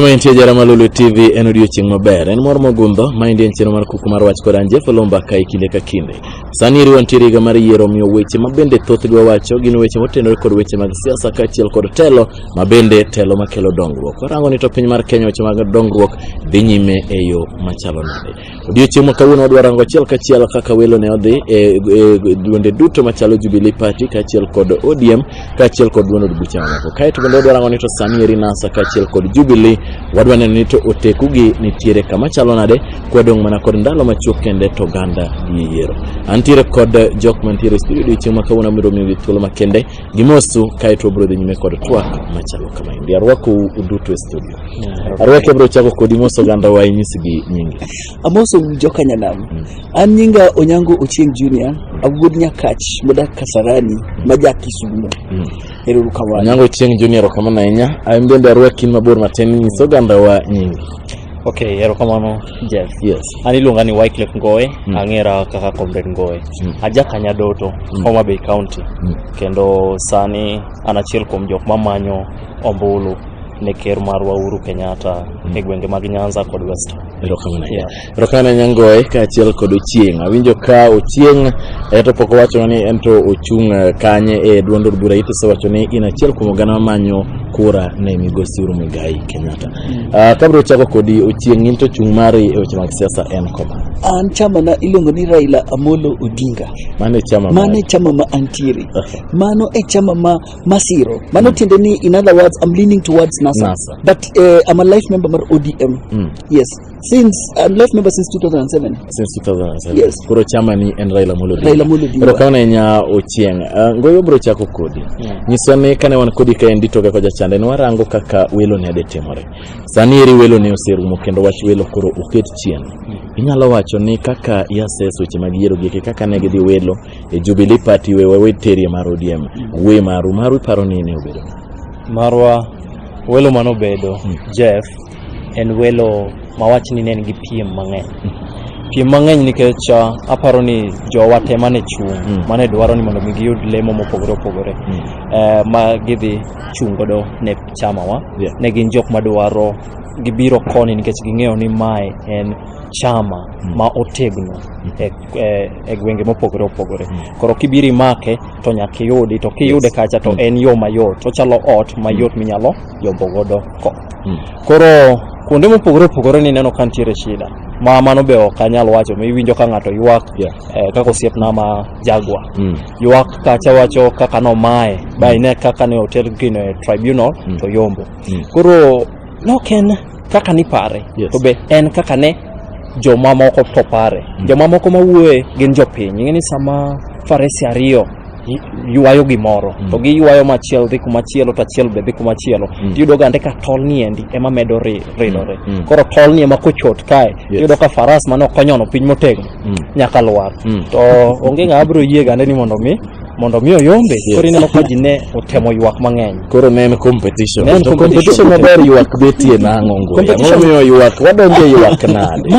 Kama intie Jarama Lulu TV en odiochieng' maber. En mor mogundho ma indien cheno mar Kuku mar Wach kod Jeff Oloo Mbaka kinde ka kinde. Sani riwan tiriga mar yiero miyo weche mabende thoth dwa wacho gin weche motenore kod weche mag siasa kaachiel kod telo mabende telo makelo dongruok. Warango ni to piny mar Kenya weche mag dongruok dhi nyime e yo machalo nade. Odiochieng' ma kawuono wadwa rango achiel kachiel kaka welo ne odhi e duonde duto machalo Jubilee Party kaachiel kod ODM kaachiel kod duond bucha mamoko. Kae to bende wadwa rango ni to sani eri NASA kaachiel kod Jubilee wadwa neno ni to otekugi nitiere kama chalo nade kwadong' mana kod ndalo machuok kende to ganda gi yiero. Antiere kod jok mantiere studio odiochieng' ma kawuono abiro miyogi thuolo makende gimosu kae to biro dhi nyime kod twak machalo kama indi. Arwako uduto e studio. Arwake biro chako kod imoso ganda wa inyisgi nyingi. Amoso joka nyanam. An nyinga Onyango Ochieng Junior, agud Nyakach modak Kasarani majak Kisumu. Ero kawani. Onyango Ochieng Junior kamana inya. Aimbende arwaki mabor mateni nyiso ganda wa nyingi. Okay, ero kamano Jeff. Yes. Ani iluonga ni Wyclef Ngoye, ang'era kaka Comrade Ngoye. Aja Kanya Doto, Homa Bay County. Kendo sani an achiel kuom jok mamanyo ombulu ne ker marwa Uhuru Kenyatta e gwenge mag Nyanza kod West. Ero kamano. Ero kamano Nyangoye kaachiel kod Ochieng. Awinjo ka Ochieng to pok owacho ni ento ochung' kanye e duond od bura ito sewacho ni in achiel kuom oganda mamanyo kura ne migosi Uhuru Kenyatta. Kabro chako kodi Ochieng into chung' mari e weche mag siasa en koma. An chama na iluongo ni Raila Amolo Odinga. Mane chama ma antiere. Mano e chama ma masiro. Mano tiende ni, in other words, I'm leaning towards NASA. But I'm a life member mar ODM. Yes. I'm life member since 2007. Since 2007. Yes. Kuro chama ni en Raila Amolo Odinga. Raila Amolo Odinga. Ero kauna nya Ochieng. Ngoye bro chako kodi. Nyisone kane wan kodi ka endito ga koja chande no warango kaka welo ne ade timore. Sani eri welo ne oserumo kendo wach welo koro oket chien. Inyalo wacho ni kaka yases weche mag yiero gi kaka ne gidhi welo e Jubilee Party we terie mar ODM. We maru paro ni ne obedo. Marwa welo mano bedo Jeff en welo mawach ni nen gi piem mang'eny. Piem mang'eny nikech aparo ni jowate mane chung' mane dwaro ni mondo giyud lemo mopogore opogore ma gidhi chungodo ne chama wa ne gin jok madwaro gibiro koni nikech ging'eyo ni mae en chama ma otegno e gwenge mopogore opogore. Koro kibiri make to nyaka yudi to kiyude kacha to en yo mayot, ochalo ot mayot minyalo yombo godo ko. Koro kuonde mopogore opogore ni neno kantiere shida. Mano be ok anyal wacho, iwinjo ka ng'ato ywak kaka osiepna ma Jagwa. Ywak kacha wacho kaka no mae, ba ine kaka ne otel kine tribunal to yombo. Koro noken kaka ni pare, to be en kaka ne joma moko to pare. Joma moko mawuoye gin jopiny. Ing'e ni sama faresi ariyo yuayo gimoro to gi yuayo machielo dhi kumachielo to achiel be dhi kumachielo, tiyudo gande ka tol ni endi ema medo ridore. Koro tol ni ema kochot kae tiyudo ka faras mano konyono piny motegno nyaka lwar. To onge ng'a biro yie gande ni mondo mi oyombe. Koro ineno ka ji ne otemo ywak mang'eny. Koro ne en competition. Competition maber ywak betie nang'o Ngoye. Ng'o ywak wadonje ywak nade.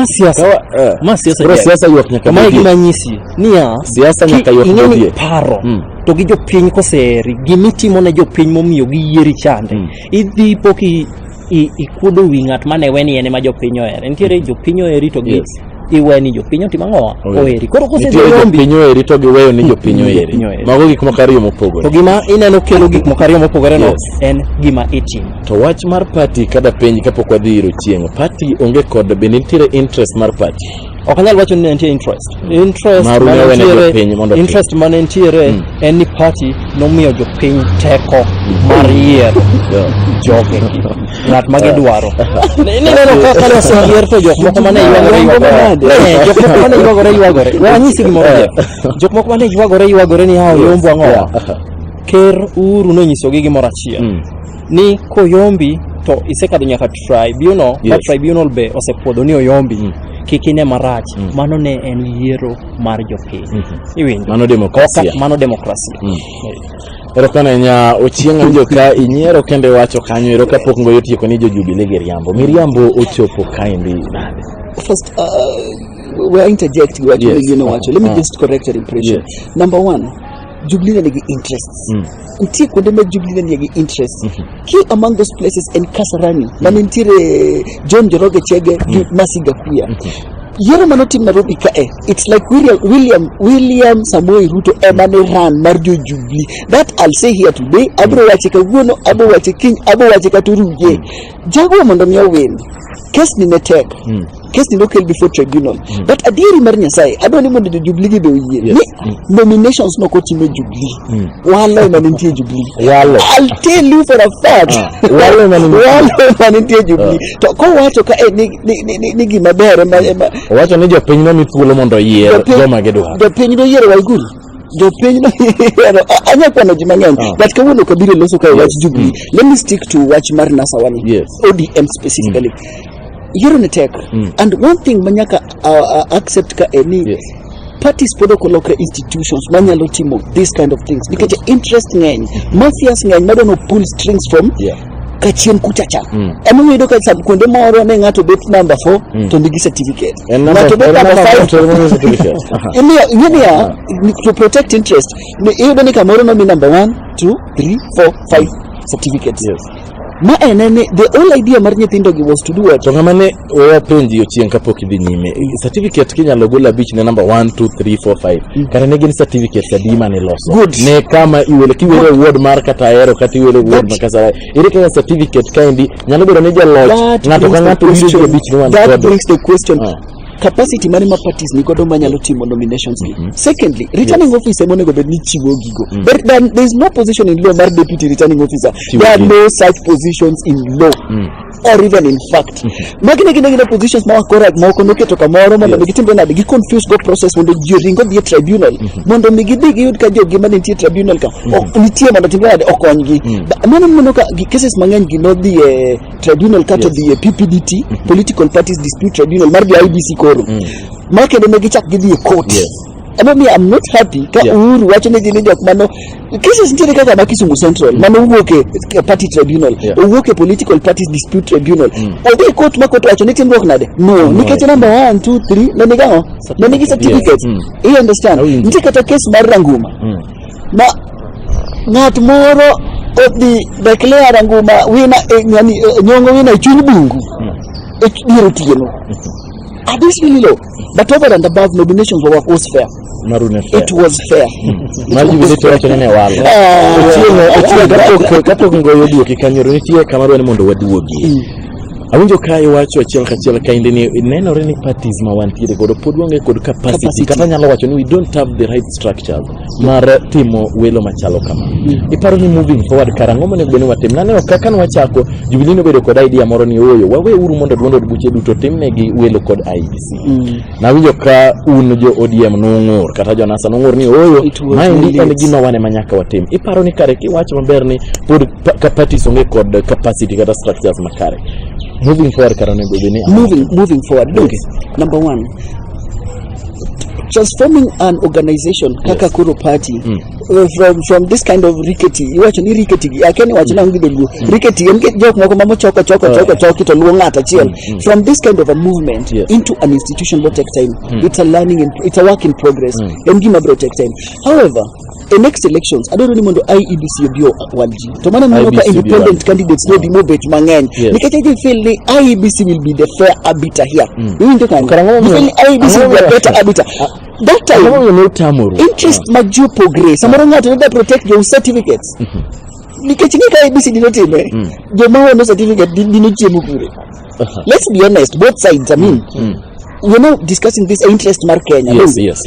Ma siasa ywak nyaka ma gima nyisi niya siasa nyaka ywak bedie. Paro to gi jopiny koseri gimitimo ne jopiny momiyo gi yieri chande. Idhi poki ikudo wi ng'at mane weni ene ma jopiny ohere. Nitiere jopiny oheri to gi iweni jopiny timo ang'o oheri. Koro kosedhi yombi jopiny oheri to giweyo ni jopiny oheri. Mago gik moko ariyo mopogore. To gima ineno kelo gik moko ariyo mopogore no en gima itimo. To wach mar party kada penj kapok wadhi iro Chieng. Party onge kod be nitiere interest mar party. Ok anyal wacho ni nitie interest mane nitiere en ni party nomiyo jopiny teko mar yiero joge ng'at ma gidwaro. Ineno kaka ne oseyier to jok moko mane ywagore. Wanyisi gimoro jok moko mane ywagore ni hao yombo ang'o. Ker Uhuru nonyisogi gimoro achiel ni koyombi to isekadho nyaka tribunal. Tribunal be osepuodho ni oyombi kikine marach. Mano ne en yiero mar jopiny. Iwinjo? Mano demokrasia. Ero kana nya Ochieng awinjo ka inyiero kende wacho kanyo ero kapok Ngoye otieko ni jo Jubilee gi Miriambo ochopo kaendi nade. First, we're interjecting. Let me just correct your impression. Number one, Jubilee nigi interests. Ntie kuonde ma Jubilee nigi interests. Ki among those places in Kasarani, manintire John Joroge Chege gi Masiga Kuya. Yero manotim Nairobi kae, it's like William Samoei Ruto emane ran marjo Jubilee. That I'll say here today, abro wache kawuono, abro wache kiny, abro wache katuruje. Jago mondo mi win. Case ni netek. Case ni local before tribunal. But adieri mar Nyasaye, adoni mondo Jubilee be oyie. Nominations no kotime Jubilee. Walo manintie Jubilee. Walo. I'll tell you for a fact. Walo manintie Jubilee. To ko wacho ka ni gima ber wacho ni jopiny no mithuolo mondo yier joma gidwaro. Jopiny no yiero Waiguru. Jopiny no yiero anya kwano ji mang'eny. But kawuono kabiro loso ka wach Jubilee. Let me stick to wach mar NASA wani. Yes. ODM specifically. Yero ne tek. And one thing manyaka accept ka any parties podo kolokre institutions manyalo timo this kind of things because interest ng'eny, mafias ng'eny madono pull strings from kachien kuchacha. Emo yudo ka sab kuonde moro ne ng'ato bet number 4 to nigi certificate. Ng'ato bet number 5 certificate. To protect interest. Yudo ni kamoro no mi number 1, 2, 3, 4, 5 certificates. Yes. Ma enene the whole idea mar nyithindo gi was to do what to ngamane wapenji ochieng kapok idhi nyime certificate kinyalo gola beach ne number 1 2 3 4 5 kana ne gin certificates adima ne loso ne kama iwele kiwele award mar kata aero kata iwele award makasara ire kaya certificate kandi nyalo bedo ne jalot ngato ka ngato biro beach no one that brings the question capacity mani ma parties ni godo manyalo timo nominations. Secondly, returning officer monego bed ni chiwo gigo. But then there is no position in law mar deputy returning officer. There are no such positions in law or even in fact. Magine positions ma correct ma okonoke to kamoro mondo gitimbe na gi confuse go process mondo jiringo di tribunal mondo migidigi yud ka jogi mane tie tribunal ka nitie mondo timbe na okonygi. Mano ka cases mang'eny gi no di tribunal ka to di PPDT political parties dispute tribunal mar di IBC koro makendo ne gichak gidhi court. I'm not happy ka Uhuru wacho ne jini jok mano cases ntiere kaka ma Kisumu Central mano wuoke party tribunal wuoke political parties dispute tribunal odhi court ma court wacho ni timruok nade no nikech number 1 2 3 ne nigawo ne nigi certificates. You understand ntiere kata case mar Ranguma ma ng'at moro odhi declare Ranguma wina nyongo wina chuny bungu diero tieno. This really low, but over and above nominations was fair. It was fair. Awinjo kai wacho achiel kachiel kainde ni nenore ni parties ma wantiere godo pod onge kod capacity kata nyalo wacho ni we don't have the right structures mar timo welo machalo kama. Iparo ni moving forward karango mane bene watim nane okaka wachako Jubilee no bedo kod idea moro ni oyo wawe uru mondo duondo buche duto timnegi welo kod IBC. Na winjo ka un jo ODM nong'ur kata jo NASA nong'ur ni oyo maendi en gima wane manyaka watim. Iparo ni kare kiwacho maber ni pod parties onge kod capacity kata structures makare. Moving forward, moving forward. Look, number 1, transforming an organization, Kaka Kuro Party, from this kind of rickety. You watch any rickety. I can't watch now. Rickety and get joke to luangata chill. From this kind of a movement into an institution will take time. It's a learning and it's a work in progress. And give me take time. However, the next elections, I don't really want to IEBC bio 1G. To man independent candidates no demo bet mangen. Because I feel the IEBC will be the fair arbiter here. You feel IEBC will be a better arbiter. That time, interest major progress. Samaro ngato nda protect your certificates. Nikachika IEBC dinote your no certificate dinoche mukure. Let's be honest, both sides. I mean, we're not discussing this interest mark Kenya. Yes.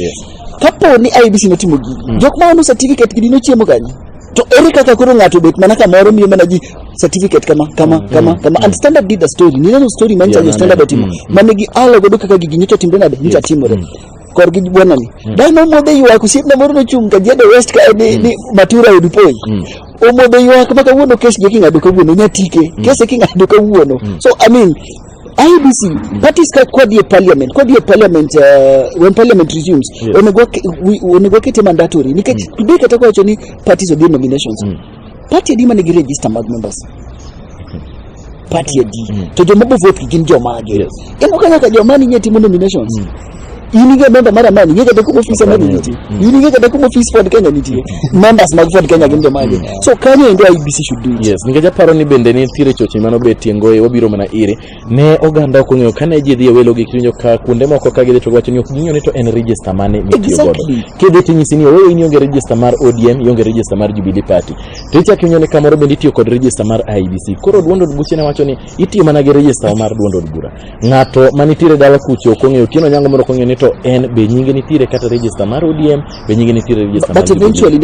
Kapo ni IBC no timogi jokma no certificate gidino chiemo gani to erika ka kuro ngato bet manaka moro mi manaji certificate kama and standard did the story ni no story mancha yo standard timo manegi alo godo kaka giginyoto timbe na nita timore korgi bwana ni dano mode yuwa kusipna moro no chunga jede west ka ni matura udipoi o mode yuwa kama ka wono case geki ngado ka wono nyatike case ki ngado ka wono. So I mean IBC parties kwa die parliament when parliament resumes when go get mandatory nikech today katakuwa choni parties of the nominations party adima ni register members party adi to jomobo vote gin joma age emo kanya ka joma ni nyeti nominations Iniga member mara mani ngeke de kuma office mari niti iniga de kuma office for Kenya niti members mag for Kenya ginde maji so Kenya ndo IBC should do it. Yes ningeja paro ni bende ni tire chochi mano betie Ngoye wabiro mana ire ne oganda ko ng'eyo kane ji dhi welo gi kinyo ka kunde moko ka gidhi to wacho ni ok ginyo ni to en register mane mitiyo godo kidhi tinyisi ni wewe inionge register mar ODM ionge register mar Jubilee Party to ichak inyo ni kamoro bende itiyo kod register mar IBC koro duondo buche ne wacho ni itiyo mana gi register mar duondo bura ng'ato manitire dala kucho ko ng'eyo Otieno Onyango moro ko ng'eyo ni to en be nyinge nitire kata register mar ODM be nyinge nitire register mar but eventually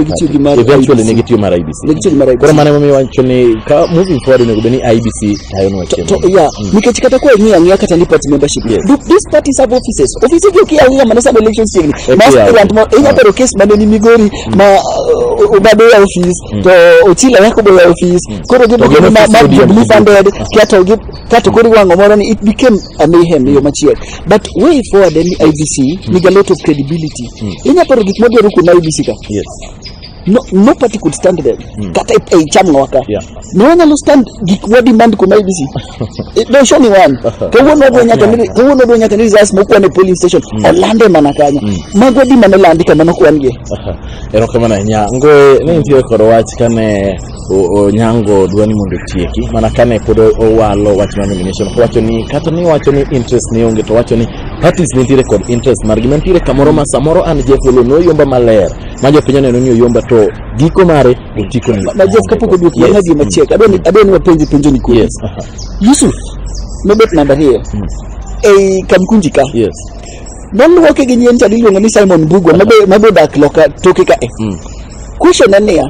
negitiyo mar IBC koro mane momi wacho ni ka moving forward ne beni IBC tayo no to yeah nikech kata kwa ng'ia kata ni party membership these parties have offices go kia ng'ia manasa elections thing mas mo enya pero case mane ni Migori ma ubado ya office to Ochila yako ya office koro give ma Jubilee funded kiato give kato kuri wango moro ni it became a mayhem yo machie but way forward in IBC need a lot of credibility enya pero gik modero ku na IBC ka yes no party could stand them kata e chama waka no one will stand gik what demand ku na IBC don't show me one kawono do nyaka ni zas mo ku na polling station Orlando manakanya magodi manalandika manoko ange ero kama na nya Ngoye ne ntiyo koro wach kane Onyango dwani mondo tieki mana kane pod owalo wach ma nomination wacho ni kata ni wacho ni interest ni onge to wacho ni parties nitire kod interest mar gimantire kamoro ma samoro an Jeff Oloo no yomba maler ma jopiny neno ni yomba to giko mare otiko ni ma Jeff kapoko duok ya ngadi machiek adoni wapenjo ni ko yes Yusuf mebet namba here kamkunjika yes don woke gi nyien tadi luongo ni Simon Mbugwa mabe dak loka toke ka question ania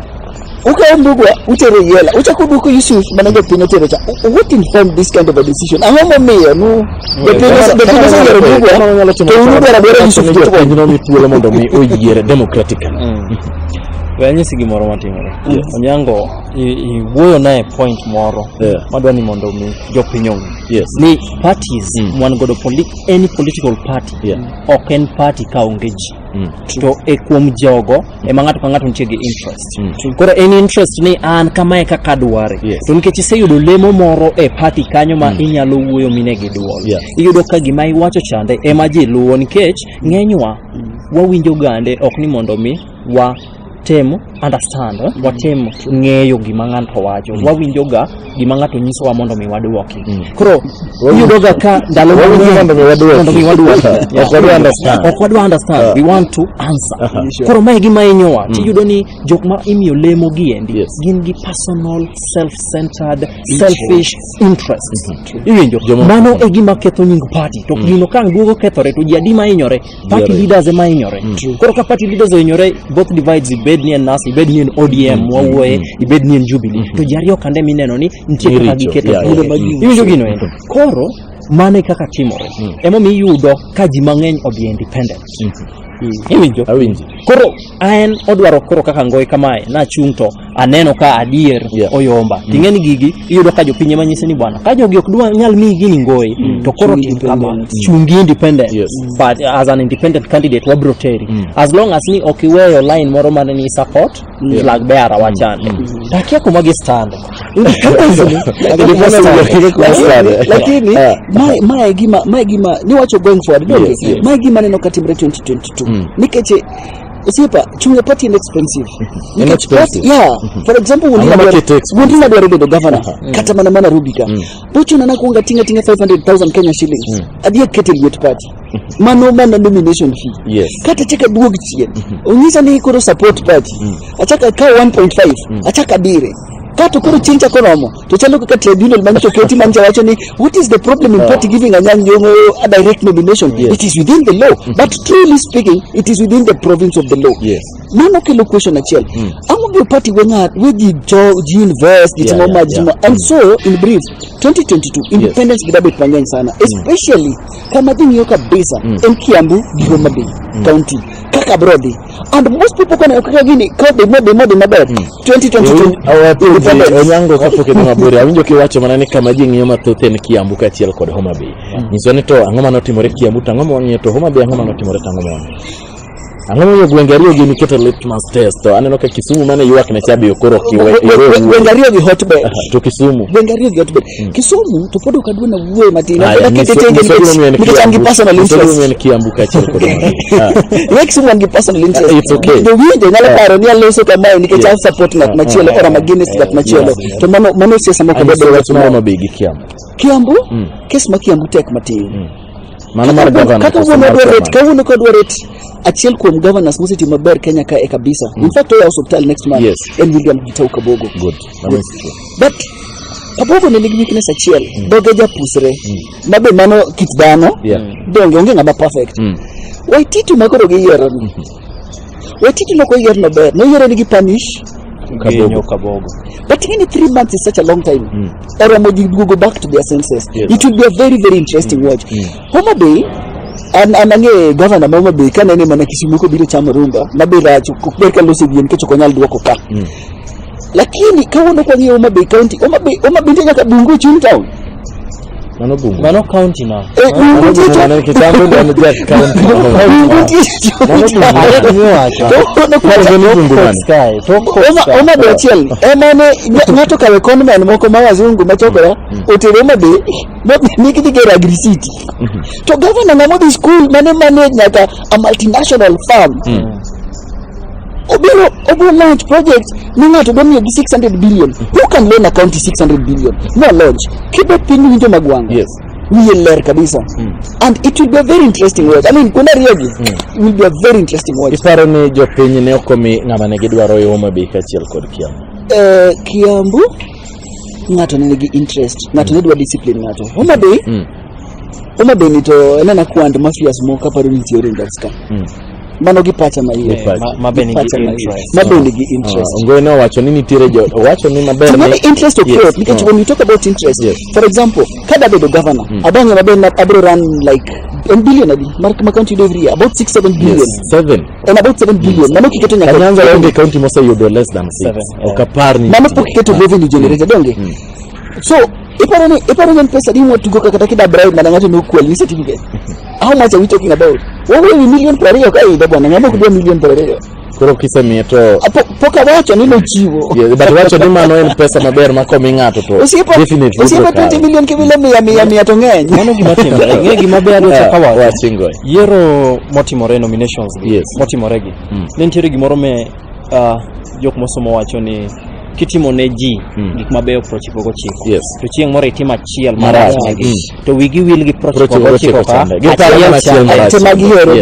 uka Mbugwa utere yela uchako duko Yusuf manager pinyo tere cha what informed this kind of a decision ahomo meyo no the pinyo sa Mbugwa to unudara bere Yusuf to no mi tuolo mondo mi oyiere democratically wenye sigi moro matimore Onyango iwuoyo nae point moro madwa ni mondo mi jopinyo ni parties mwan godo any political party ok en party ka ongeji to kuom jogo ng'ato ka ng'ato nitie gi interest koro any interest ni an kamae kaka dware to nikech iseyudo lemo moro e party kanyo ma inyalo wuoyo mine gi duol iyudo ka gima iwacho chande ema ji luwo nikech ng'enywa wawinjo gande ok ni mondo mi wa temo understand watemo ng'eyo gima ng'ato wacho wawinjo ga gima ng'ato nyiso wa mondo mi waduoki koro yudo ga ka ndalo mondo mi waduoki ok wadwa understand we want to answer koro mai gima inyowa tiyudo ni jok ma imiyo lemo gi endi gin gi personal self-centered selfish interest iwinjo mano e gima ketho nying party to gino kan duogo kethore to ji adi ma inyore party leaders ema inyore koro ka party leaders inyore both divides ibed ni en nasi ibed ni en ODM wawoe ibed ni en Jubilee to jariyo kande mineno ni nitie kaka giketo iwinjo gino endo koro mane kaka timore emo mi yudo ka ji mang'eny odhi independent iwinjo koro en odwaro koro kaka Ngoye kamae na chung to aneno ka adier oyomba ting'eni gigi iyudo ka jopinye manyisi ni bwana ka jogi ok dwa nyal mi gini Ngoye to koro kama chungi independent but as an independent candidate wabro teri as long as ni okiweyo line moro mane ni support flag bearer wachane takia kuma gi stand lakini mae gima ni wacho going forward mae gima neno katimre 2022 nikeche usipa chunga party inexpensive for example wundina dwaro bedo governor kata mana rubika bocho nana kuunga tinga 500,000 Kenya shillings adie kete liet party mano nomination fee kata cheka duog chien onyisa ni koro support party achaka ka 1.5 achaka dire kato koro chincha konomo to chalo ka tribunal mancho keti manja wacho ni what is the problem in party giving Onyango a direct nomination it is within the law but truly speaking it is within the province of the law mano kilo question achiel amogo party wenga weji invest and so in brief 2022 independence gidabet mang'eny sana especially kama dini yoka besa en Kiambu gi Homa Bay county kaka brody and most people kana gini ka de maber 2022 Onyango kapoke ni mabore awinjo kiwacho manane kama ji ng'iyo mathoth en Kiambu ka achiel kod Homa Bay nyiso ni to ang'o mano timore Kiambu to ang'o mano to Homa Bay ang'o mano timore tango mano Ang'o yo gwenge ariyo gi niketo litmus test to aneno ka Kisumu mane ywak ne chabi okoro kiwe gwenge ariyo gi hotbed to Kisumu gwenge ariyo gi hotbed Kisumu to pod okadwa na wuoyo matin na ketete ngi personal interest men Kiambu ka chiel kod Kisumu ngi personal interest it's okay the winje nyalo paro ni aloso kama ni kecha support ng'at machielo ora against ng'at machielo to mano siasa moko bedo wach moro mabigi Kiambu kes ma Kiambu tek matin mano mar governor kawuono kodwa rate achiel kuom governors moseti maber Kenya ka kabisa in fact oya hospital next month and William Gitau Kabogo good but Kabogo ne nigi weakness achiel doge japusre mabe mano kit dhano donge onge ng'ama perfect Waititu makoro gi yiero Waititu no ko yiero no ber no yiero nigi punish Kabogo. But even 3 months is such a long time. Or go back to their senses. It will be a very, very interesting watch. Homa Bay, and Governor Homa Bay, can any man Kisumu ko biro chama rumba, mabira kuberka lusi bien kecho konyal duoko ka. Lakini kawono kwa Homa Bay County, Homa Bay ndenya ka Bungu Town. Mano county na. Mano kitambo ndio Jeff county. Homa Bay chiel. Emane ngato kawe conman moko mawazungu machokora otere Homa Bay niki digera agrisiti. To governor ngamo the school mane manage nyaka a multinational firm. Obiro launch project ni ngato domi 600 billion. Who can loan a county 600 billion? No launch. Kibet pingu njo magwanga. Yes. We learn kabisa. And it will be a very interesting watch. I mean, kuna riyogi will be a very interesting watch. Iparo ni jopinyi ne okomi ngama ne gidwaro yo Homa Bay kachiel kod Kiambu. Kiambu ngato ne nigi interest. Ngato ne dwa discipline ngato. Homa Bay ni to enana kwand mafias mo kaparo ni tiore ndaska. Mano gi pacha ma iye mabeni gi interest Ngoye no wacho ni nitiere jo wacho ni maber ni interest of growth because when you talk about interest for example kada bedo governor adonyo maber na abro run like a billion adi mark ma county every year about 6-7 billion 7 and about 7 billion mano kiketo nyaka Nyanza onge county mosa yudo less than 6 okaparni mano pokiketo revenue generated donge so iparo pesa dimo tugo kata kida bribe na ngato no quality certificate how much are we talking about wewe million per year kai bwana ngamo kudwa million per year koro kisemi to poka wacho ni no chiwo but wacho ni mano en pesa maber makomi ngato to definitely usipo 20 million kivile 100 to ngeny mano gima timore ngegi maber chakawa wachingo yiero motimore nominations motimoregi nentiere gimoro me jok mosomo wacho ni kitimo ne ji gik mabeyo prochiko go chiko to chieng' moro itima chiel marach to wigi wil gi prochiko go chiko ka temagihero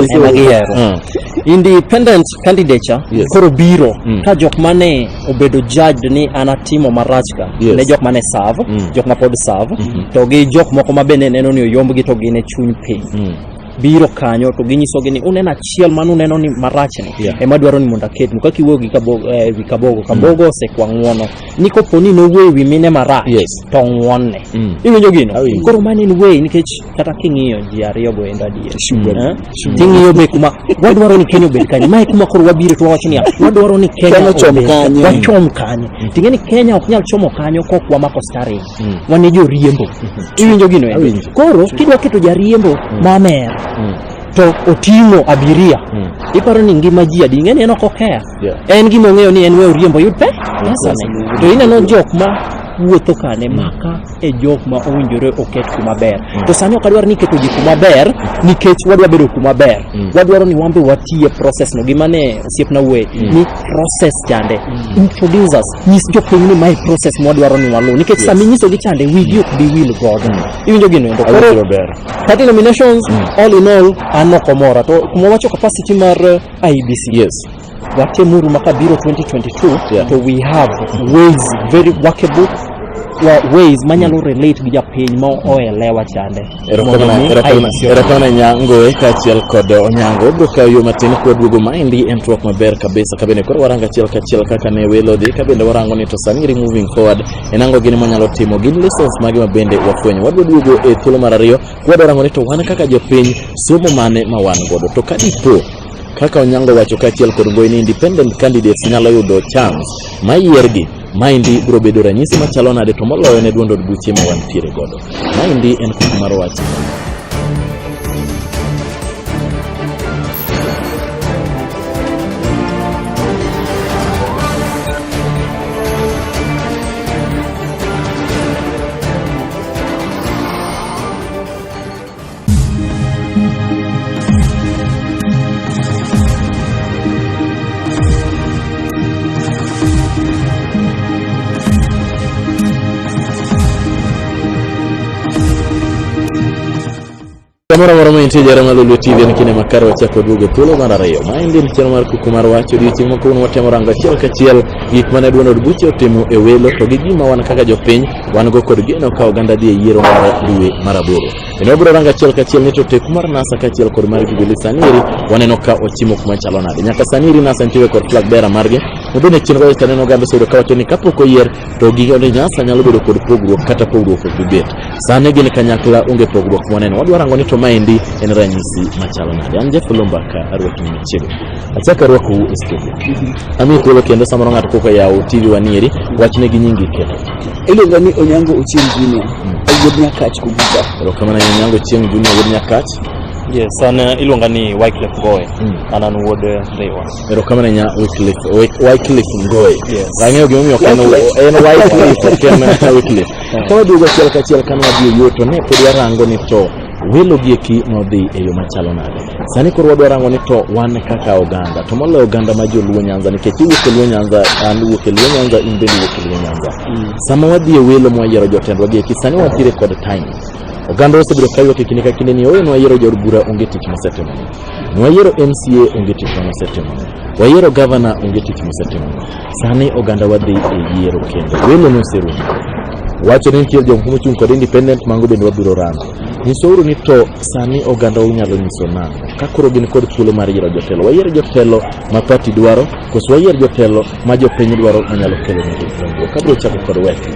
independent candidature koro biro ka jok mane obedo judged ni anatimo marach ka ne jok mane serve jok ma pod serve to gi jok moko mabende neno ni oyombgi to gine chuny piny biro kanyo to ginyisogi ni unena chiel manu neno ni marachni ema dwaro ni mondo aket nuka kiwuoyo gi Kabogo osekwa ng'uono ni koponi nowuoyo wi mine marach to ng'uonne iwinjo gino koro mani en way nikech kata king'iyo ji ariyo go endo adier ting'iyo be kuma wadwaro ni Kenya obed kanye mae kuma koro wabiro to wawacho ni wadwaro ni Kenya wachom kanye ting'e ni Kenya ok nyal chomo kanyo kok wamako staring wane joriembo iwinjo gino koro kidwa keto jariembo mamer to oting'o abiria iparo ni ngima ji adi ng'eni en ok okea en gima ong'eyo ni en we oriembo yud pesa to ineno jok ma wuotho kane maka e jok ma owinjore oket kuma ber to sani ok adwar ni keto ji kuma ber nikech wadwa bedo kuma ber wadwaro ni wambe watie process no gima ne osiepna we ni process chande introducers nyis jopiny ni my process mwadwaro ni walu nikech sami nyiso gi chande wigi ok bi will god iwinjo gino endo koro kati nominations all in all anokomora to kuma wacho capacity mar IBC watemuru makabiro 2022 to we have ways very workable ways manyalo relate gi japiny ma oelewa chande erakona Ngoye kachiel kod Onyango bro ka yo matin kod duogo maendi en twak maber kabisa kabene koro waranga chiel kachiel kaka ne welo dhi kabende warango ni to sani moving forward enango gini manyalo timo gin lessons magi mabende wafwenyo wadwa duogo e thuolo mar ariyo wadwarango ni to wan kaka jopiny somo mane ma wan godo to kadipo kaka Onyango wacho kachiel kod Ngoye ni independent candidates nyalo yudo chance mayiergi maendi biro bedo ranyisi machalo nade to moloyo ne duond od buche ma wantiere godo maendi en Kuku mar Wach. Kamora moro mantie jarama Lulu TV en kine makare wachako duogo thuolo mar ariyo. Maendi en channel mar Kuku mar Wach. Odiochieng' mokwongo watemo rango achiel kachiel gik mane duond od buche otimo e welo to gi gima wan kaka jopiny wan go kod geno ka oganda dhi e yiero mar dwe mar aboro. Bende wabiro rango achiel kachiel ni to teku mar NASA kachiel kod mar Jubilee Saniri waneno ka ochimo kuma chalo nade. Nyaka Saniri NASA nitiere kod flag bearer margi. Bende chien go taneno oganda sudo ka wacho ni kapok oyier to gigo ni NASA nyalo bedo kod pogruok kata pogruok ok bet. Sane gin kanyakla onge pogruok mwaneno. Wadwa rango ni to maendi en ranyisi machalo nade. An Jeff Oloo Mbaka arwako ni machiegni. Achaka rwako u studio. Ami thuolo kendo samoro ng'ato koko yawo TV wanieri wachne gi nyingi kendo. Iluonga ni Onyango Junior. Wuod Nyakach Kubuka. Erokamano Onyango Junior wuod Nyakach. Yes, ana iluonga ni Wyclef Ngoye. Anan wuod Rewa. Erokamano nya Wyclef Ngoye. Yes. Ang'eyo gima omiyo kan en Wyclef ken Wyclef. Ka duogo achiel kachiel kan wadhi yuto ne pod warango ni to welo gieki nodhi e yo machalo nade. Sani koro wadwa rango ni to wan kaka oganda to moloyo oganda ma joluo Nyanza nikech iwuok e luo Nyanza, an wuok e luo Nyanza, in bende wuok e luo Nyanza. Sama wadhi e welo mwayiero jotendwa gieki sani watire kod time. Oganda osebiro kayo kikini ka kinde ni oyo nwayiero jod bura onge tich mosetimo. Nwayiero MCA onge tich mosetimo. Wayiero governor onge tich mosetimo. Sani oganda wadhi e yiero kendo. Welo no serumo. Wacho ni nitie jomoko mochung' kod independent mango bende wabiro rango. Nyisouru ni to sani oganda unyalo nyiso nang'o ka koro gin kod thuolo mar yiero jotelo. Wayiero jotelo ma party dwaro koso wayiero jotelo ma jopiny dwaro manyalo kelo ne dongruok. Kabiro chako kod Wach.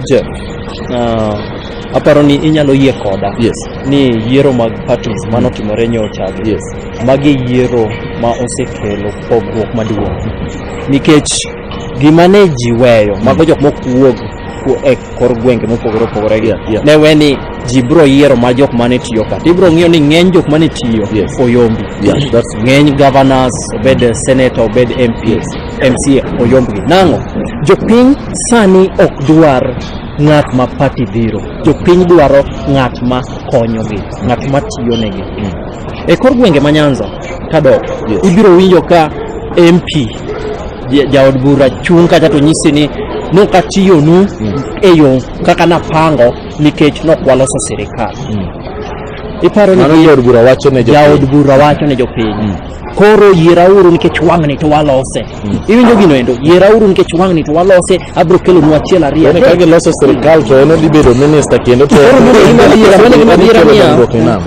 Jeff, aparo ni inyalo yie koda. Yes. Ni yiero mag parties manotimore nyocha. Yes. Magi yiero ma osekelo pogruok maduong'. Nikech gima ne ji weyo mago jok mokuog e kor gwenge mopogore opogore ne weni ji biro yiero ma jok mane tiyo ka. Ibiro ng'iyo ni ng'eny jok mane tiyo oyombi. Ng'eny governors, obed senator, obed MPs, MCA oyombi. Nang'o jopiny sani ok dwar ng'at ma party biro. Jopiny dwaro ng'at ma konyogi, ng'at ma tiyo negi. E kor gwenge ma Nyanza kadok ibiro winjo ka MP jaod bura chung kata to nyisi ni nokatiyo nu eyo kaka napango nikech nokwaloso sirikal. Iparo ni jaod bura wacho ne jopiny. Koro yierauru nikech wang'ni to walose. Iwinjo gino endo, yierauru nikech wang'ni to walose, abro kelo nu achiel ariyo. Ne kage loso sirikal to eno dibedo minister kendo to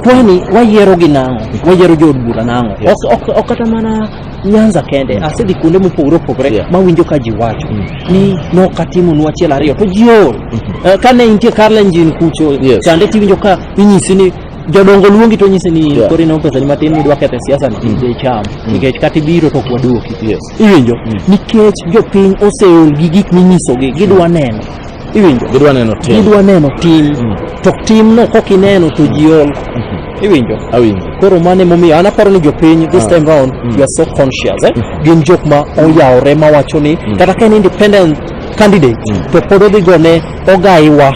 kwani wayiero gi nang'o, wayiero jood bura nang'o. Ok kata mana Nyanza kende, asedhi kuonde mopogore opogore mawinjo ka ji wacho ni nokatimo nu achiel ariyo to jiol. Kane intie Kalenjin kucho chande tiwinjo ka inyisi ni jodongo luongi to nyisi ni kori no pesa ni matin midwa ketho siasa ni ije cham nikech kati biro to kwaduoki. Iwinjo nikech jopiny oseol gi gik minyiso gi gidwa neno. Iwinjo gidwa neno tim to tim no kokineno to jiol. Iwinjo koro mane momiyo an aparo ni jopiny this time round you are so conscious gin jok ma oyawre ma wacho ni kata ka independent candidate to pod odhi gone ogaiwa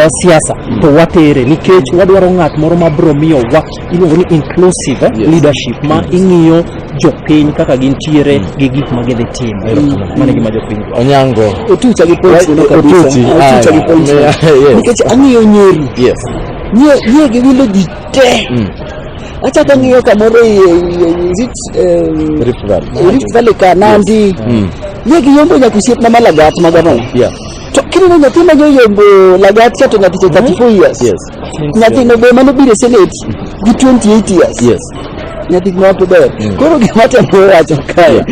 siasa to watere nikech wadwaro ng'at moro ma bro miyo wa iluongo ni inclusive leadership ma ing'iyo jopiny kaka gintiere gi gik ma gidhi timo. Mane gima jopiny Onyango otucha gi points no kabisa. Nikech ang'iyo Nyeri. Nyeri gi wilo ji te. Acha kang'iyo kamoro Rift Valley ka Nandi. Nyeri yombo nyakusiep na Malagat magano. To kino nyathi ma yombo Lagat to nyathi 34 years. Nyathi no be mano bire Senate gi 28 years. Nyathi ma to ber. Koro gima temo wacho kae.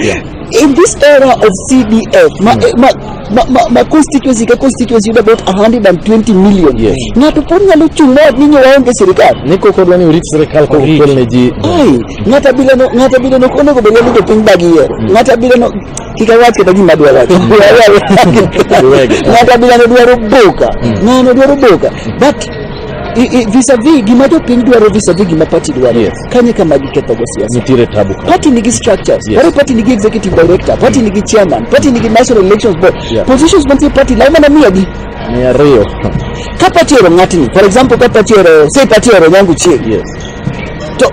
In this era of CDF, my constituency is about 120 million. Ng'ato pon nyalo chung' mod ni nyowaonge sirikal. Ni koko dwani urit sirikal ko kel ne ji. Ng'ata bila no kono go bele ni jopiny bagiye. Ng'ata bila no kika wach kata gima dwa wacho. Ng'ata bila no dwaro boka. Ng'ano dwaro boka. But vis-a-vis gima jopiny dwaro vis-a-vis gima party dwaro. Kanye kama giketho go siasa. Nitire tabu. Party nigi structures. Party nigi executive director, party nigi chairman, party nigi national elections board. Positions mantie party la mana miyagi. Ne ariyo. Ka party oro ng'atni, for example ka party oro, say party oro Onyango chieng. To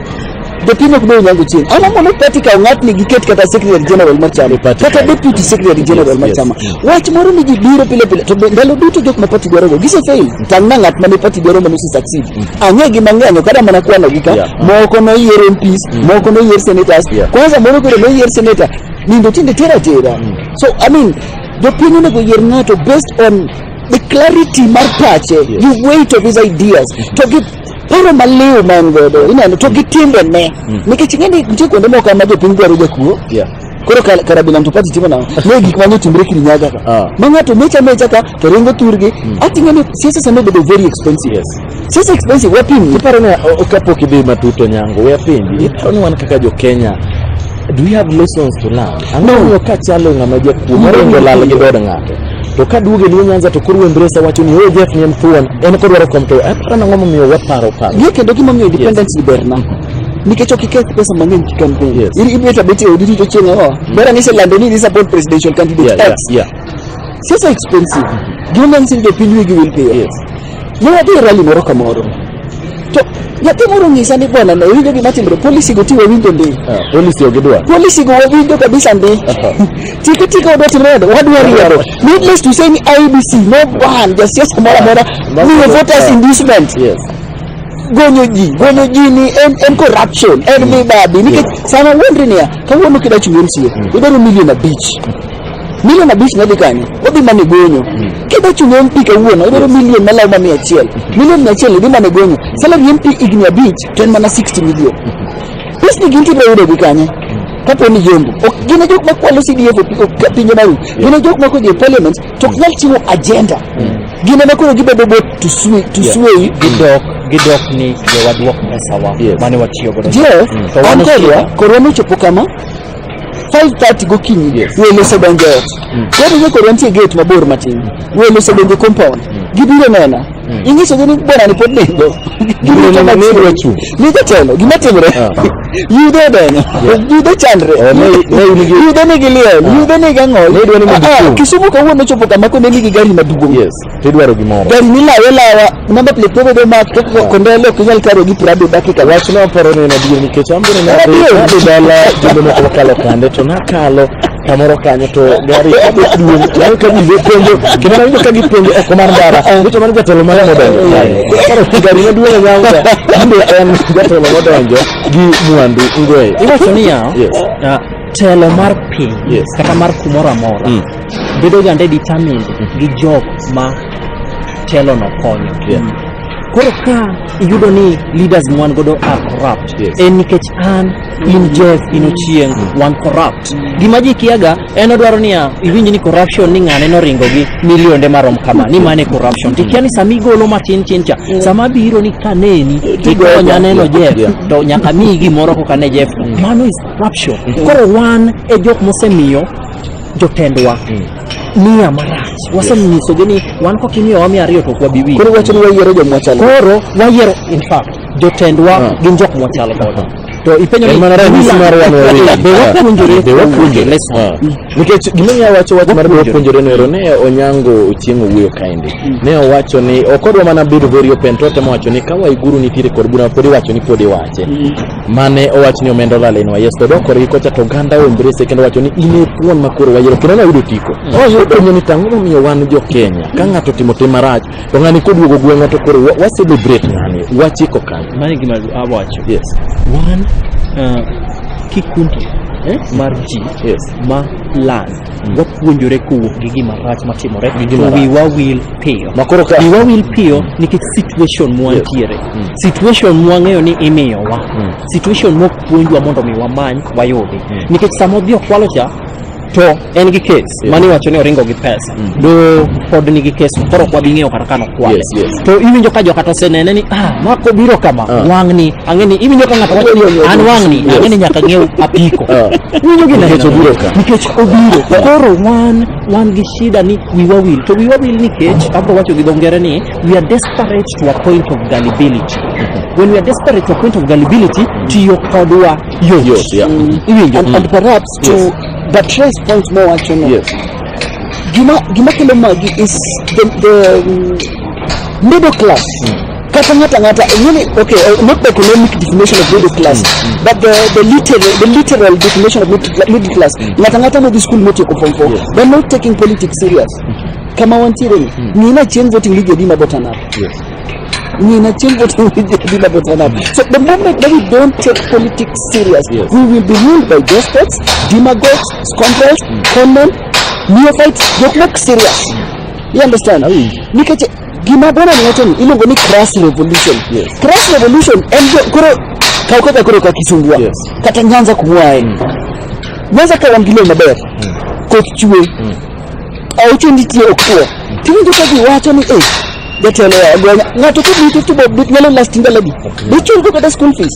jopiny ok do nyango chien ama mono party ka ng'atni giket kata secretary general mar chama kata deputy secretary general mar chama wach moro ni gibiro pile to ndalo duto jok ma party dwaro go gise fail tang'na ng'at mane party dwaro mane succeed ang'e gi mang'eny kada mana kwano gi ka moko no yiero MPs moko no yiero senators kwanza moro go no yiero senator nindo tinde tera so I mean jopiny onego yier ng'ato based on the clarity mar pache the weight of his ideas to give paro maliw man godo ineno to gitimbe ne nikech ng'eni nitie kuonde moko ma jopiny dwaro jakuo koro karabila to party timo na ne gik manyo timbre Kirinyaga ka ma ng'ato mecha ka to ringo turgi atingo ni siasa sano bedo very expensive siasa expensive wapim iparo na kapok idhi matuto nyango we apinji iparo ni wan kaka jo Kenya do we have lessons to learn ang'o ka chalo ng'ama jakuo moringo lal gi dod ng'ato to ka duoge ni Nyanza to koro embrace wacho ni o Jeff ni en thuon en ko dwaro kom to aparo na ng'ama miyo waparo ye kendo gima miyo independence berna nikech okiketh pesa mang'eny ki campaign ibeta beti odiri to chenga bera ni se lando ni support presidential candidate X siasa expensive gima nsin de pinyu gi will pay no adi rally moro kamoro to yapi moro ngisa ni bwana na winjo gi matimro policy go tiwa winjo ndi policy ogidwa policy go winjo kabisa ndi tika odo timredo wadwari yaro needless to say ni IBC no ban just yes mora ni voters inducement gonyo ji ni en corruption en mibadi nikech sana wondri ya kawuono kida chung'e idaro million abich na dikani obi mane gonyo kida chung'e MP kawuono idaro million malaw ma 100 million 100 idhi mane gonyo salary MP igni abich to en mana 60 million pesa ni ginti bro udo kanye kapo ni jembo gine jok makwalo CDF pinje maru gine jok makoje parliament to nyal chiwo agenda gine makoro gibedo bot to sway gidok ni jowadwok pesa wa mane watiyo godo korona chopo kama 5:30 gokinyi welo sedonjo wadi ne korona tie gate mabor matin welo sedonjo compound gibiro nena ingiso ni bwana ni pod nego gibiro na neno wachu ni jatelo gimatimre yudo deno yudo chandre yudo ne gilio yudo ne gang'ol Kisumu kawuono chopo kama ko ne nigi gari maduong tidwaro gimoro gari ni lawa namba plate to bedo mak to kondele ko nyal karo gi 30 dakika wach no paro ne na dir nikech ambore na dala jodo no kalo kande to nakalo kamoro kanyo to gari duong yaw ka bize penjo kina ngi ka gipenjo oko mar ndara nicho man jatelo mane modonjo karo gari na duong nyanga ndo en jatelo modonjo gi mwandu Ngoye iwacho ni ya telo mar piny kata mar kumoro amora bedo gande determined gi jok ma telo no konyo koro ka iyudo ni leaders mwan godo are corrupt en nikech an in Jeff Ochieng wan corrupt gima ji kiaga en odwaro ni iwinji ni corruption ni ng'ane no ringo gi milionde marom kama ni mane corruption tikiani sami golo matin cha sama biro ni kaneni tigonya neno Jeff to nyaka mi gimoro ko kane Jeff mano is corruption koro wan e jok mosemiyo jotendwa nia marach wasenyiso gini wan ko kimiyo wami ariyo to kwa bibi koro wacho ni wayiero jomwachalo koro wayiero in fact jotendwa gin jok mwachalo godo to ipenyo ni mana ranyisi mar wan de wapuonjore nikech gimenya wacho mar wapuonjore no ne Onyango Otieno wuoyo kainde ne owacho ni okodwa mana bedo very open to temo wacho ni kawa iguru nitire kod buna podi wacho ni podi wache mane owacho ni omendo lale ni yes to dokore kocha to ganda embrace kendo wacho ni ine thuon makoro wayero kendo na yudo tiko oyo ni tango miyo wan jo Kenya ka ng'ato timo tim marach to ng'ani koduogo gweng'o to koro wa celebrate ng'ani wachiko kan mani gima awacho one kikundi mar ji ma land wapuonjore kowuok gi gima rach matimore to wiwa will piyo wiwa will piyo nikech situation mwantiere situation mwang'eyo ni imiyowa situation mopuonjwa mondo mi wamany wayudi nikech samodhi okwalo cha to en gi case mani wacho ni oringo gi pesa do pod ni gi case koro kwa bing'eyo kata kano kwale to iwinjo ka joka to senene ni mako biro kama wang'ni ang'eni iwinjo ka ng'ato wacho ni an wang'ni ang'eni nyaka ng'ew apiko iwinjo gi nikech obiro koro wan gi shida ni wiwa will to wiwa will nikech abro wacho gi dongere ni we are desperate to a point of gullibility when we are desperate to a point of gullibility tiyo kodwa yot iwinjo and perhaps to the trace point more actually gima kelo magi is the middle class ngata okay, not the economic definition of middle class, but the literal definition of middle class. Ngata no this school not take form 4. They're not taking politics serious. Kama wantire nina change voting league dima botana. Nina change voting league dima botana. So the moment that we don't take politics serious, we will be ruled by despots, demagogues, scoundrels, conmen, neophytes. Don't look serious. You understand? Nikache gima bona ninatoni ilongo ni crass revolution. Crass revolution kuro kaukoka kuro kwa kisumbua. Kata nyanza kumwae. Nyanza kwa mgilo maber. Kochue. Aucho nditie okwo. Tingi kadi wacho ni getelo ngato ko bitu to bit yellow lasting lady. Bichu go get school fees.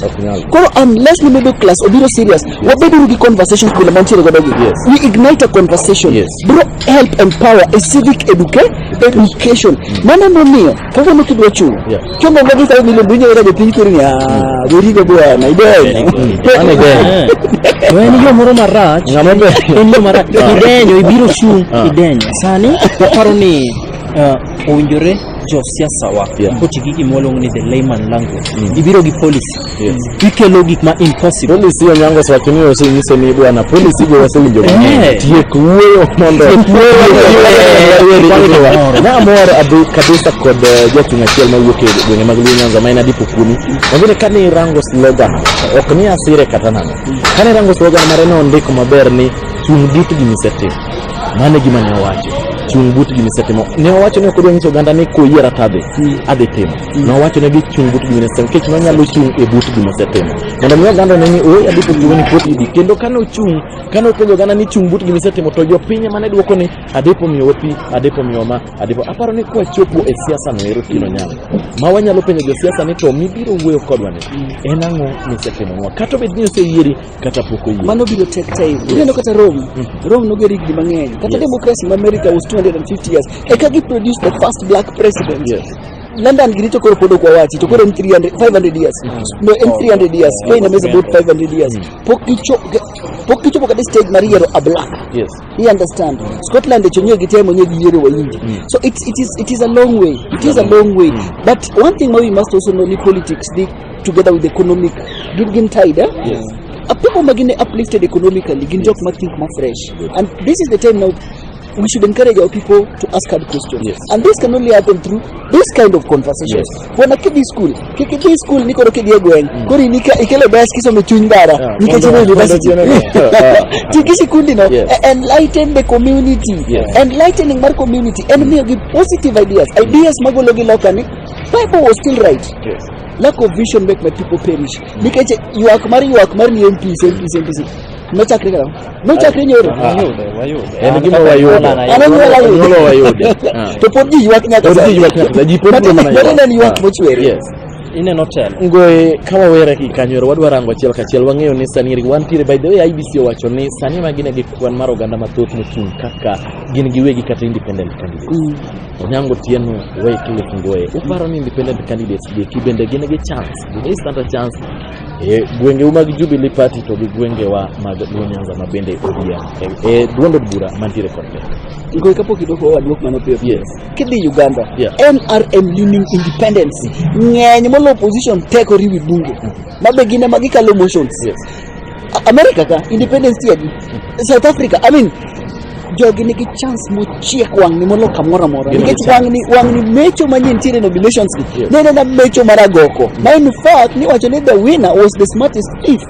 Kuro unless ni middle class obiro serious. What they do the conversation kula manchire godogi. We ignite a conversation. Bro, help empower a civic education. Mana monio kama mukidwa chuo. Chongo ngogi sa milioni dunyo era de pinki ni dorigo bwa na ide. Ane de. Weni yo moro marach. Ngamobe. Eni yo marach. Idenyo ibiro chu idenyo. Sani paroni owinjore jo siasa wa kochigiki molong ni the layman language ibiro gi policy ikelo gik ma impossible policy Onyango sa kimi ose nyise ni bwana policy go wase winjo tie kuoyo mondo na amor adu kabisa kod jachunga chiel ma wuok e gwenge mag Nyanza ma ina dipo kuni wabile kani rango slogan ok ni asire kata nano kani rango slogan mare no ndiko maber ni chung butu gi misete mane gima ne wacho chung butu gi misete mo ne wacho ne kodwa nyiso ganda ni ko yiera tadhe ade temo no wacho ne gi chung butu gi misete kech no nyalo chung e butu gi misete mondo mi ganda ne ni adipo gi ni poti di kendo kano chung kano penjo ganda ni chung butu gi misete mo to jo pinye mane duoko ni adipo mi opi adipo mi oma adipo aparo ni ko chopo e siasa no ero kino nyalo ma wanyalo penjo jo siasa ni to mi biro wuoyo kodwa ni enango misete mo kata bed ni ose yieri kata poko yieri mano biro take time ndio kata Rome no geri gi mang'eny kata democracy in America was 250 years ekagi produced the first black president. London girito koro podo kwa wati to koro 500 years no 300 years Spain is about 500 years pokicho pokade stage mariero a black. You understand? Scotland echonyo gitemo nye giyero wa yindi. So it is a long way. It is a long way. But one thing we must also know, politics together with economic gin tide. People magine uplifted economically, gin joke think more fresh. And this is the time now we should encourage our people to ask hard questions. And this can only happen through this kind of conversations. When a kid is school, niko roke dia gwen. Kori nika ikele bias kiso mechuindara. Nika chino university. Tikisi kundi no. Enlighten the community. Enlightening my community. And me give positive ideas. Ideas magologi lokani. Bible was still right. Lack of vision make my people perish. Nikache you are mari MPs. No chakri kara. No chakri nyoro. Enigima wayoda. Ananyola wayoda. To podi yuak nyaka. Podi yuak nyaka. Jipondi mana yuak mochwere. Yes. Ine hotel. Ngoye kama wera ki kanyoro wadwa rango achiel kachiel wang'eyo ni sani wantiere by the way IBC owacho ni sani magine gi kwan mar oganda mathoth mochung kaka gin giwegi kata independent candidates. Onyango Otieno Wyclef Ngoye uparo ni independent candidates gi bende gin gi chance. Gi stand a chance gwenge mag Jubilee Party to gi gwenge wa mag Nyanza mabende odia. Duondo bura mantiere konde. Ngoye kapo kidoko wadwok manopio. Yes. Kidi Uganda. NRM leaning independence. Ng'eny molo opposition take or with bunge. Mabe gine magikalo motions. America ka independence tiadi. South Africa, I mean jogi nigi chance mochiek wang ni molo kamora mora. Nikech wang ni mecho manye ntiere nominations ni. Nene na mecho maragoko. Na in fact ni wacho ni the winner was the smartest thief.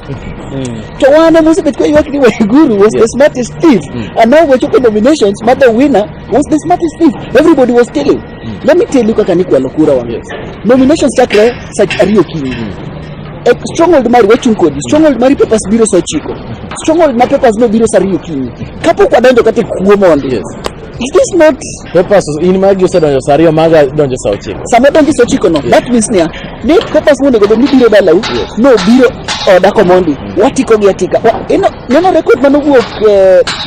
To wana musibet kwa yuak ni Waiguru was the smartest thief. And now we're talking nominations, but the winner was the smartest thief. Everybody was stealing. Let me tell you kaka ni kwa lokura wangu. Nominations chakre such ariyo kini. Stronghold mari wechung kodi. Stronghold mari papers biro so chiko. Stronghold na papers no biro sariyo kini. Kapo kwa donjo kate kuomondi. Is this not papers in magi so donjo sariyo maga donjo so chiko. Sama donjo so chiko no. That means ne papers mo nego ni biro dalau. No biro dako mondi. Watiko gi atika. Neno record manowuok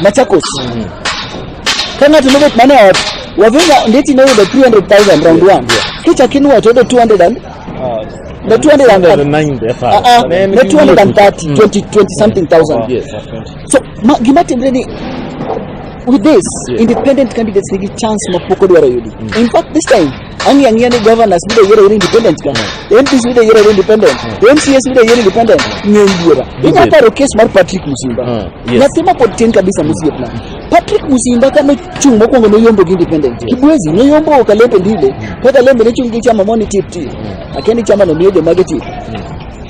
Machakos. Kanga tunobet mane out. Wavenga ndeti no the 300,000 round 1. Kicha kinwa to the 200 and the 209 the 230 20 something thousand. So gimatendeni with this, independent candidates nigi chance mapoko dwaro yudi. In fact, this time, angi governors with a year independent ka. MPs with a year independent. MCS with a year independent. Nyendira. Ina paro case mar Patrick Musimba. Nasema poten kabisa Musimba. Patrick Musimba kama chung mokongo no yombo independent. Kibwezi no yombo Kalembe ndile. Kwa Kalembe ne chungi chama moni tip. Akeni chama no miojo mageti.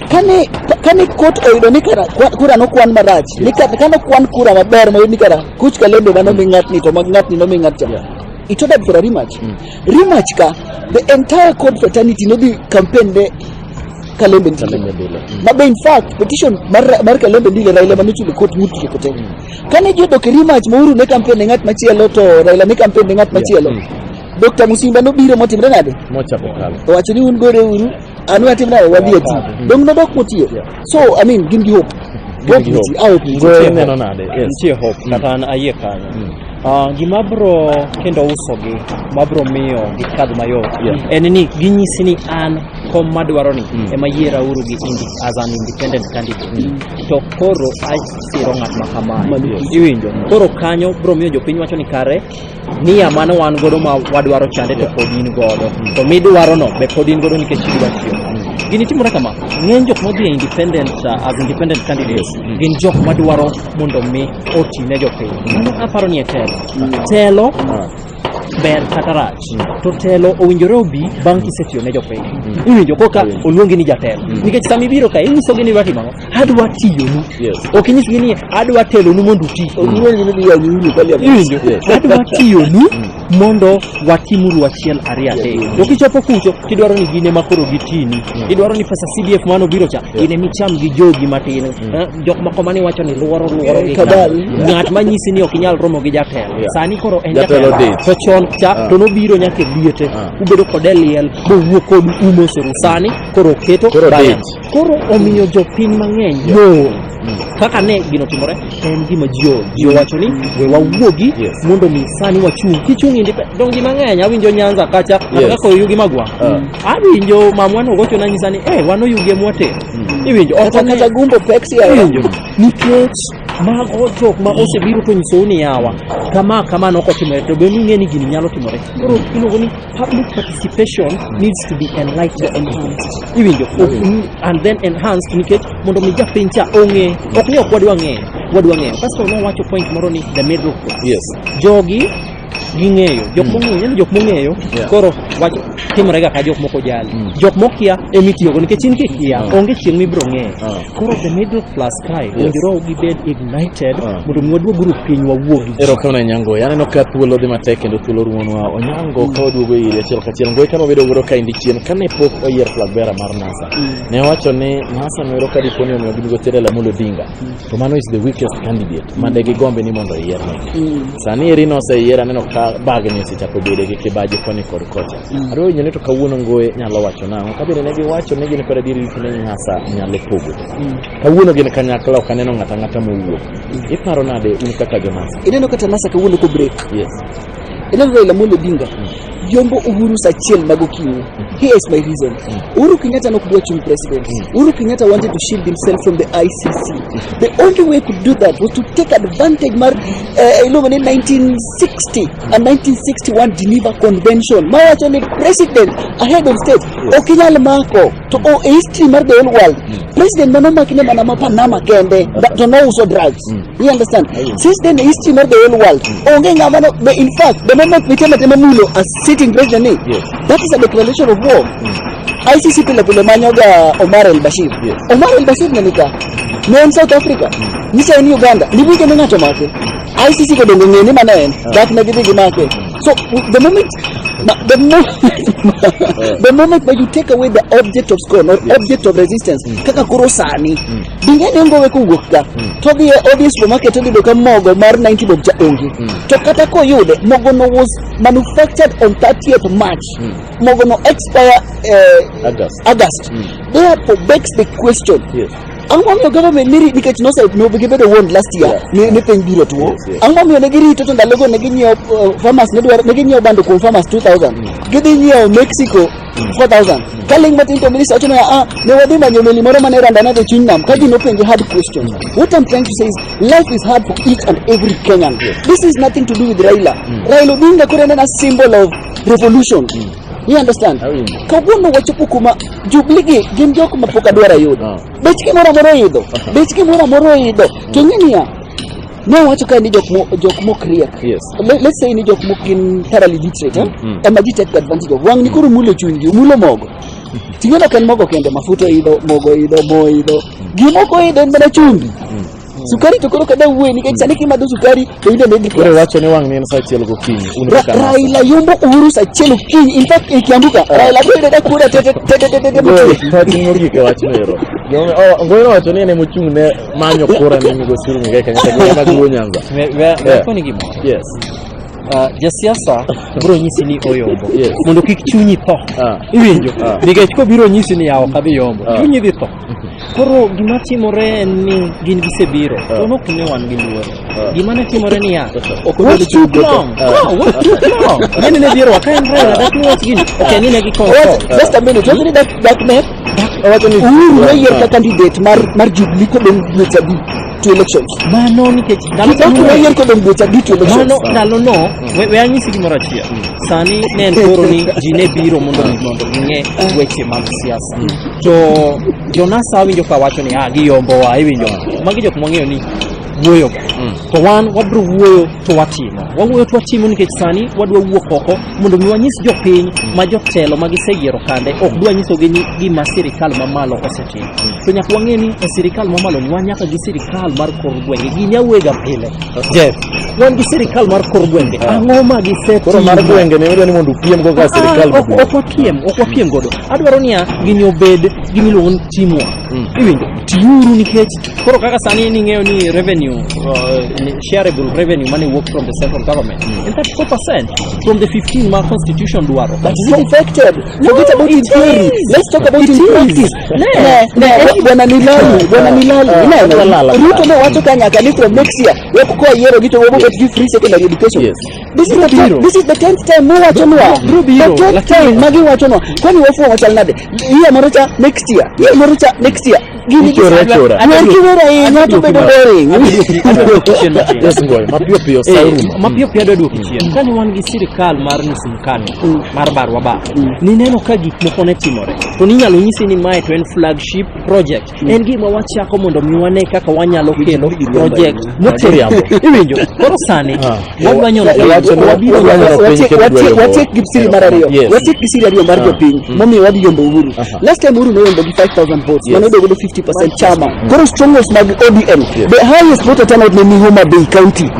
Kane court oyudo ni kara kura no kwan marach. Nikata kano kwan kura maber mo ni kara. Kuch Kalembe mano mingatni to magnatni no mingatcha. It ordered for a rematch. Rematch ka, the entire court fraternity no be campaign de Kalembe ndile. Mabe in fact, petition mar Kalembe ndile Raila manuchu the court mutu ke kote. Kane jo doke rematch mo uru ne campaign ngat machielo to Raila ne campaign ngat machielo. Dr. Musimba no biro motimre nade? Mocha pokalo. Wacho ni un gore uru anu atimna wadiati. Dong no dok motiyo. So I mean give you hope. Hope. Ngoye neno nade? Yes. Nitie hope. Kata an ayie kanyo. Gimabro kendo usogi mabro miyo gikadh mayot en ni ginyisi ni an kom madwaro ni ema yiera uru gi as an independent candidate to koro asiro ng'at makama iwinjo koro kanyo bro miyo jopiny wacho ni kare ni amano wan godo ma wadwaro chande to pod in godo to midwaro no be pod in godo nikech idwa tiyo gini timore kama ng'eny jok modhi independent as independent candidates gin jok madwaro mondo mi oti ne jopiny mano aparo ni telo ber kata rach to telo owinjore obi bang' kisetiyo ne jopiny iwinjo koka oluongi ni jatelo nikech sama ibiro ka inyisogi ni watimo ang'o adwa tiyonu ok inyisgi ni adwa telonu mondo uti iwinjo adwa tiyonu mondo watimuru achiel ariyo adek to kichopo kucho tidwaro ni gine makoro gitini idwaro ni pesa CDF mano biro cha ine micham gi jogi matin jok makomani wacho ni luoro gi ng'at manyisi ni ok inyal romo gi jatelo sani koro en jatelo to chon cha to no biro nyaka liete ubedo kode liel bowuok kod umo suru sani koro keto bayan koro omiyo jopiny mang'eny kaka ne gino timore en gima ji wacho ni we wawuogi mondo mi sani wachung kichung independent dongi mang'eny awinjo Nyanza kacha kaka oyugi magwa awinjo mamwano gocho na nyisani wano yugi mwate iwinjo kata gumbo peksi ya nikech mago jok ma osebiro to nyiso ni yawa kama no kotimore to be ng'e ni gini nyalo timore koro iluongo ni public participation needs to be enhanced iwinjo and then enhanced nikech mondo mi japiny cha ong'e ok ni ok wadwa ng'eyo kasto nowacho point moro ni the middle class jogi ging'eyo jok mong'eyo koro wacho timore ga ka jok moko jali jok mokia emitiyo go nikech in kikia onge chieng' mibro ng'eyo koro the middle class kai onjoro gi bed ignited mondo mi waduog group piny wawuogi ero kama Onyango yaneno ka thuolo dhi matek kendo thuolo rumonwa Onyango ka waduogo ire achiel kachiel Ngoye kama bedo goro ka indi chien kane pok oyier flag bearer mar NASA ne wacho ni NASA noero ka diponi omiyo gibigo tere Amolo Odinga to mano is the weakest candidate mande gigombe ni mondo oyier negi sani eri no oseyier aneno ka bagni osechako bedo gi kibaji koni kod kocha adwa winjo ni to kawuono Ngoye nyalo wacho nang'o kabende ne giwacho ni gin kod adieri ni NASA nyalo pogo kawuono gin kanyakla ok aneno ng'ata mowuok iparo nade un kaka jo NASA ineno kata NASA kawuono ko break ineno Raila Amolo Odinga Jombo Uhuru Sachiel Magokinyi. Here is my reason. Uhuru Kenyatta no could become president. Uhuru Kenyatta wanted to shield himself from the ICC. The only way he could do that was to take advantage of in 1960 and 1961 Geneva Convention. My actually president ahead of state. Okinyal Mako to a history mar the whole world. President Manama Kine Manama Panama Kende but to know also drugs. You understand? Since then the history mar the whole world. In fact, the moment we tell Mulo as sitting president, that is a declaration of war. ICC pila manyoga Omar al-Bashir. Omar al-Bashir nanika. No in South Africa. Nisa in Uganda. Nibuke ngacho make. ICC ko dongo ngene manaen. That na gidi make. So the moment when you take away the object of scorn or object of resistance, kaka kurosani. Bingene ngowe kuwuka. To the obvious supermarket to the mogo mar 90 bob ongi. To kata ko yude mogo was manufactured on 30th March. Mogo no expire August. Therefore begs the question. Ang'o government niri nikech no side no gibedo won last year ne peng biro tuo. Ang'o ne giri to ndalogo ne ginyo farmers ne dwaro ne ginyo bando kuom farmers 2000. Gidhi nyiewo Mexico 4000. Kaling matin to minister ochono ne wadhi manyo meli moro mane randa na de chunnam ka ji no penjo hard questions. What I'm trying to say is life is hard for each and every Kenyan. This is nothing to do with Raila. Raila Odinga kore na symbol of revolution. You understand? Kawuono wachopo kuma Jubilee gin jok mapoka dwara yudo. Bechki moro moro idho. Kenyania ne wacho ka ni jok mok riek. Let's say ni jok mok in thoroughly literate, ema ji take advantage of. Wang ni koro mulo chunygi, mulo mogo. Ting'eno ken mogo kende, mafuta idho, mogo idho, mo idho. Gimoko idho en mana chumbi. Sukari to koro kada uwe nikech sani kimadho sukari to ide ne koro wacho ni wang' ni en saa achiel gokinyi. Raila yombo Uhuru saa achiel gokinyi. In fact ikiambuka Raila bende da kuda tete ng'orike wacho ero. Ngoye wacho ni ene mochung' ne manyo kura ne migosi Uhuru Muigai Kenyatta mag Luo Nyanza. Koni gimo. Yes. Jasiasa biro nyisi ni oyombo mondo kik chunyi tho. Iwinjo nikech ko biro nyisi ni yawo kadhi yombo chunyi dhi tho. Koro gima timore ni gin gisebiro to nok ne wan gi luoro. Gima ne timore ni ya what too long. Nene ne biro ka en Raila that means gin okay ni ne gi kon. Just a minute, wasn't it that man wacho ni Uhuru ne yier ka candidate mar Jubilee ko den dweche adi to elections. Mano nikech ne yier ko den dweche adi to elections. Ndalo no we anyisi gimoro achiel. Sani ne en koro ni ji ne biro mondo ging'e weche mag siasa. To Jonasa winjo ka wacho ni giyombo wa iwinjo. Magi jok mong'eyo ni wuoyo to wan wabro wuoyo to watimo nikech sani wadwa wuok oko mondo mi wanyis jopiny ma jotelo ma giseyiero kande ok dwa nyisogi ni gima sirikal mamalo osetimo. To nyaka wang'e ni sirikal mamalo ni wan nyaka gi sirikal mar kor gwenge gi nyawega pile. Jeff, wan gi sirikal mar kor gwenge ang'o ma gisetimo? Koro mar gwenge ne wadwa ni mondo upiem go ka sirikal ok wapiem godo. Adwaro ni gini obed gimiluongo ni teamwork. Iwinjo tiuru nikech koro kaka sani ni ng'eyo ni revenue shareable revenue money work from the central government in 34% from the 15 mark constitution duaro. That is not affected. Forget about it theory. Let's talk about it in practice. Bwana Milali Ruto ne wacho kanya kali from next year wako yero gito wobo get free secondary education. This is the 10th time mo wacho nwa. The 10th time magi wacho nwa. Kwani wafu wacho nade? Hiyo morocha next year. Gini chora. Not bedo boring. Yes Ngoye, mapio sauruma. Mapio dadu kichien. Kani wan gi sirikal mar nusimkani mar barwa ba. Ni neno ka gik moko ne timore. To ni nyalo nyisi ni mae to en flagship project. En gima wachako mondo mi wane kaka wanyalo kelo project moteriambo. Iwinjo. Koro sani wabanyono wabiro watiek gipsiri marario. Watiek gisiri ario mar jopiny. Momi wadi yombo Uhuru. Last time Uhuru no yombo gi 5000 votes. Manodo go 50% chama. Koro strongest mag ODM. The highest voter turnout ni Homa Bay County.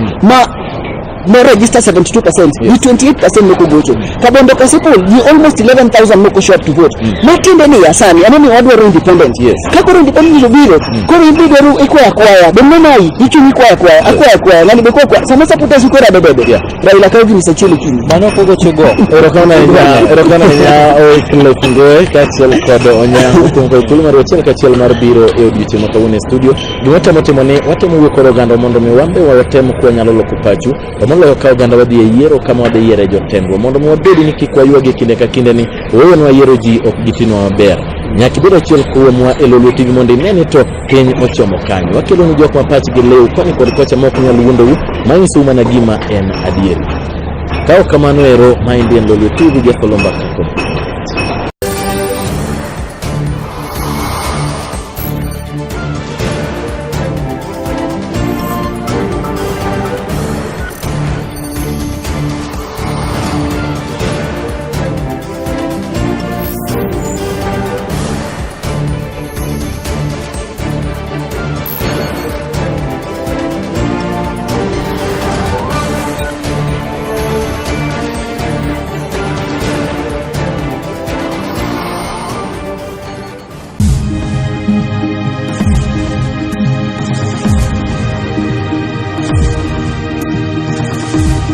No register 72%, the 28% no gocho. Kabondo Kasipo, the almost 11,000 no show up to vote. Matinde ni yasani, anoni wadwa independent. Kako independent yo biro, ko imbido ru ikwaya. Benonai, ichu ni kwaya. Nani beko kwa. Samasa puta sukora bebebe. Raila kavi ni sachili kini. Mano kogo chogo. Erokana nya Wyclef Ngoye kachiel kod Onyango kungo kulma rochel kachiel mar biro e odiochieng' makawuono e studio. Gimotemo ne watemo wuok kod oganda mondo mi wambe watem kwa nyalo loko pachu. Moloyo ka oganda wadhi e yiero kama wadhi yiero jotendwa mondo wabed ni kik wayuagi kinde ka kinde ni wewe yiero ji ok gitinwa maber. Nyaka ibed achiel kuomwa e Lolwe TV mondo inene to piny ochomo kanyo. Wakelo ni jok ma pachgi lew koni kod kocha mok nyalo wuondou manyiso mana gima en adieri. Kao kamano ero, maendi en Lolwe TV, Jeff Oloo Mbaka.